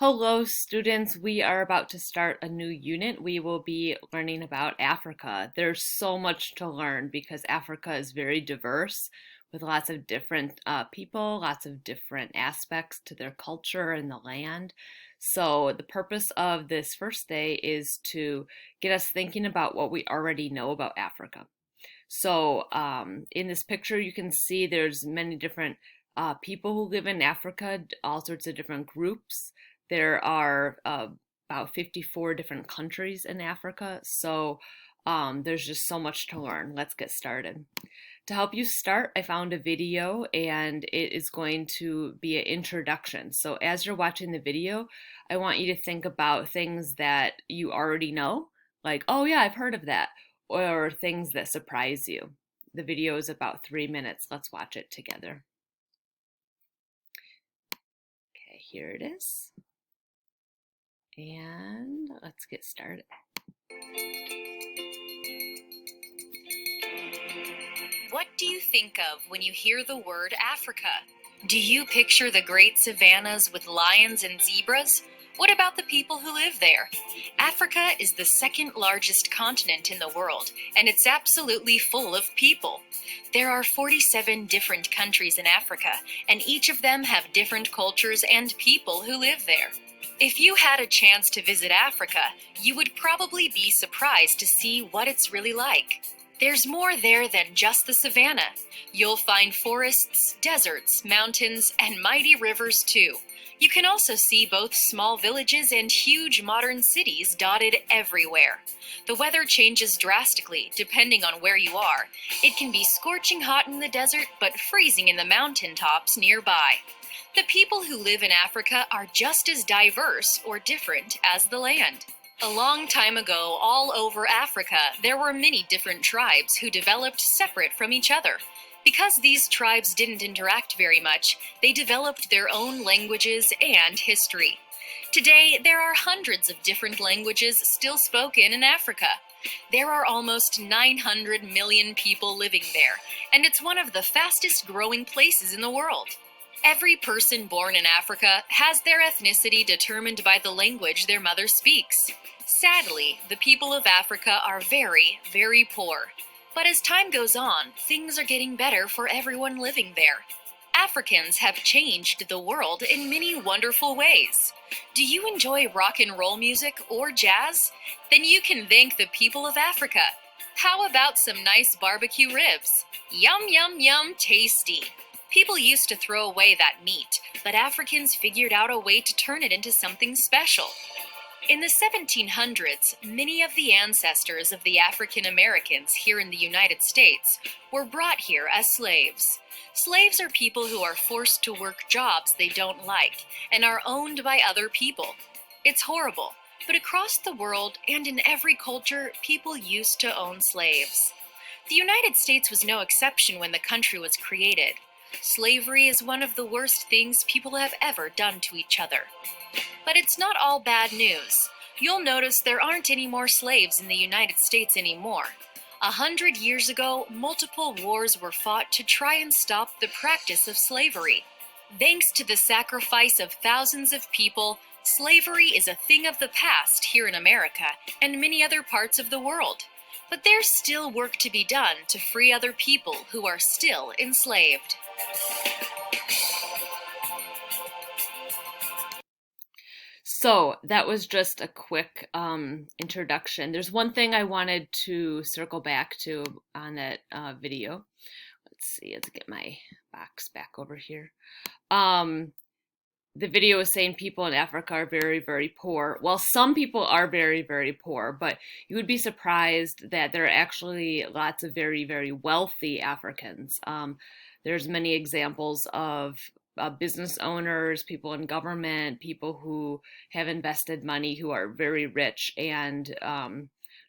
Hello, students. We are about to start a new unit. We will be learning about Africa. There's so much to learn because Africa is very diverse with lots of different people, lots of different aspects to their culture and the land. So, the purpose of this first day is to get us thinking about what we already know about Africa. So, in this picture, you can see there's many different people who live in Africa, all sorts of different groups. There are about 54 different countries in Africa, so there's just so much to learn. Let's get started. To help you start, I found a video and it is going to be an introduction. So as you're watching the video, I want you to think about things that you already know, like, oh yeah, I've heard of that, or things that surprise you. The video is about 3 minutes. Let's watch it together. Okay, here it is. And let's get started. What do you think of when you hear the word Africa? Do you picture the great savannas with lions and zebras? What about the people who live there? Africa is the second largest continent in the world, and it's absolutely full of people. There are 47 different countries in Africa, and each of them have different cultures and people who live there. If you had a chance to visit Africa, you would probably be surprised to see what it's really like. There's more there than just the savanna. You'll find forests, deserts, mountains, and mighty rivers too. You can also see both small villages and huge modern cities dotted everywhere. The weather changes drastically depending on where you are. It can be scorching hot in the desert, but freezing in the mountain tops nearby. The people who live in Africa are just as diverse or different as the land. A long time ago, all over Africa, there were many different tribes who developed separate from each other. Because these tribes didn't interact very much, they developed their own languages and history. Today, there are hundreds of different languages still spoken in Africa. There are almost 900 million people living there, and it's one of the fastest growing places in the world. Every person born in Africa has their ethnicity determined by the language their mother speaks. Sadly, the people of Africa are very, very poor. But as time goes on, things are getting better for everyone living there. Africans have changed the world in many wonderful ways. Do you enjoy rock and roll music or jazz? Then you can thank the people of Africa. How about some nice barbecue ribs? Yum, yum, yum, tasty. People used to throw away that meat, but Africans figured out a way to turn it into something special. In the 1700s, many of the ancestors of the African Americans here in the United States were brought here as slaves. Slaves are people who are forced to work jobs they don't like and are owned by other people. It's horrible, but across the world and in every culture, people used to own slaves. The United States was no exception when the country was created. Slavery is one of the worst things people have ever done to each other. But it's not all bad news. You'll notice there aren't any more slaves in the United States anymore. 100 years ago, multiple wars were fought to try and stop the practice of slavery. Thanks to the sacrifice of thousands of people, slavery is a thing of the past here in America and many other parts of the world. But there's still work to be done to free other people who are still enslaved. So that was just a quick introduction. There's one thing I wanted to circle back to on that video. Let's see, let's get my box back over here. The video is saying people in Africa are very, very poor. Well, some people are very, very poor, but you would be surprised that there are actually lots of very, very wealthy Africans. There's many examples of business owners, people in government, people who have invested money who are very rich and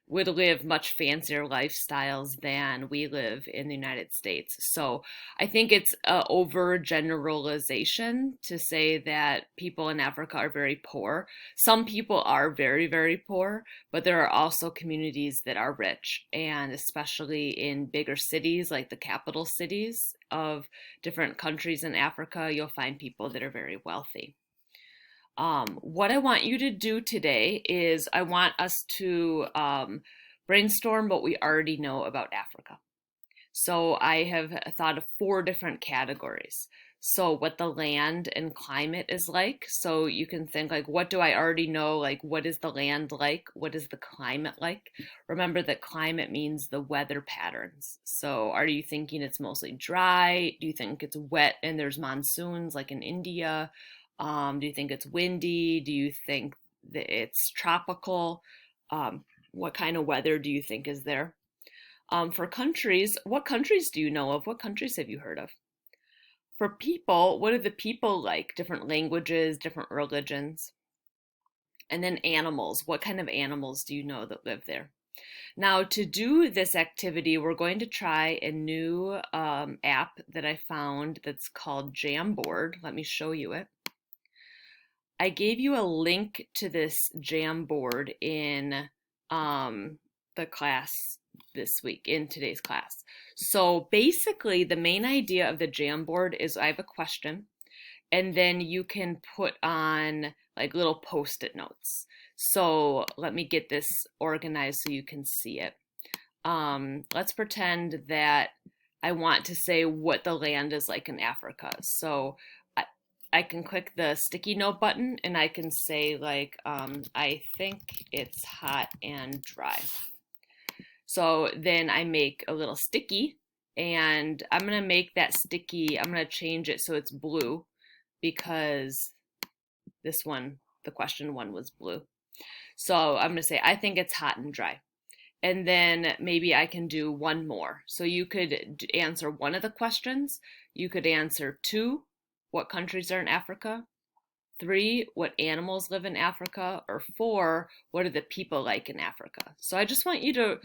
would live much fancier lifestyles than we live in the United States. So I think it's an overgeneralization to say that people in Africa are very poor. Some people are very, very poor, but there are also communities that are rich, and especially in bigger cities like the capital cities of different countries in Africa, you'll find people that are very wealthy. What I want you to do today is I want us to brainstorm what we already know about Africa. So I have thought of four different categories. So what the land and climate is like. So you can think like, what do I already know? Like, what is the land like? What is the climate like? Remember that climate means the weather patterns. So are you thinking it's mostly dry? Do you think it's wet and there's monsoons like in India? Do you think it's windy? Do you think that it's tropical? What kind of weather do you think is there? For countries, what countries do you know of? What countries have you heard of? For people, what are the people like? Different languages, different religions. And then animals, what kind of animals do you know that live there? Now, to do this activity, we're going to try a new app that I found that's called Jamboard. Let me show you it. I gave you a link to this Jamboard in the class this week, in today's class. So basically, the main idea of the Jamboard is I have a question, and then you can put on like little post-it notes. So let me get this organized so you can see it. Let's pretend that I want to say what the land is like in Africa. So I, I can click the sticky note button and I can say like, I think it's hot and dry. So then I make a little sticky and I'm gonna make that sticky, I'm gonna change it so it's blue because this one, the question one was blue. So I'm gonna say, I think it's hot and dry. And then maybe I can do one more. So you could answer one of the questions. You could answer two, what countries are in Africa? Three, what animals live in Africa? Or four, what are the people like in Africa? So I just want you to,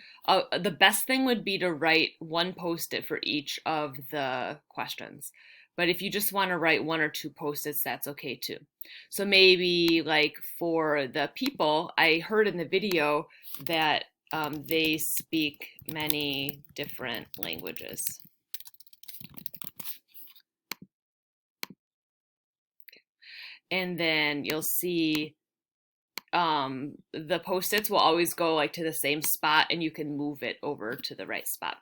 the best thing would be to write one post-it for each of the questions. But if you just want to write one or two post-its, that's okay too. So maybe like for the people, I heard in the video that they speak many different languages. And then you'll see the post-its will always go like to the same spot and you can move it over to the right spot.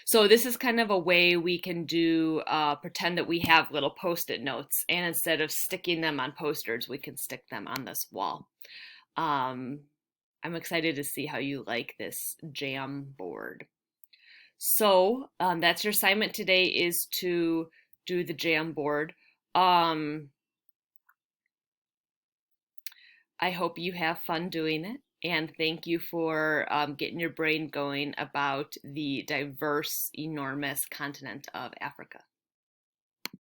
So this is kind of a way we can do pretend that we have little post-it notes, and instead of sticking them on posters, we can stick them on this wall. I'm excited to see how you like this jam board. So that's your assignment today, is to do the jam board. I hope you have fun doing it. And thank you for getting your brain going about the diverse, enormous continent of Africa.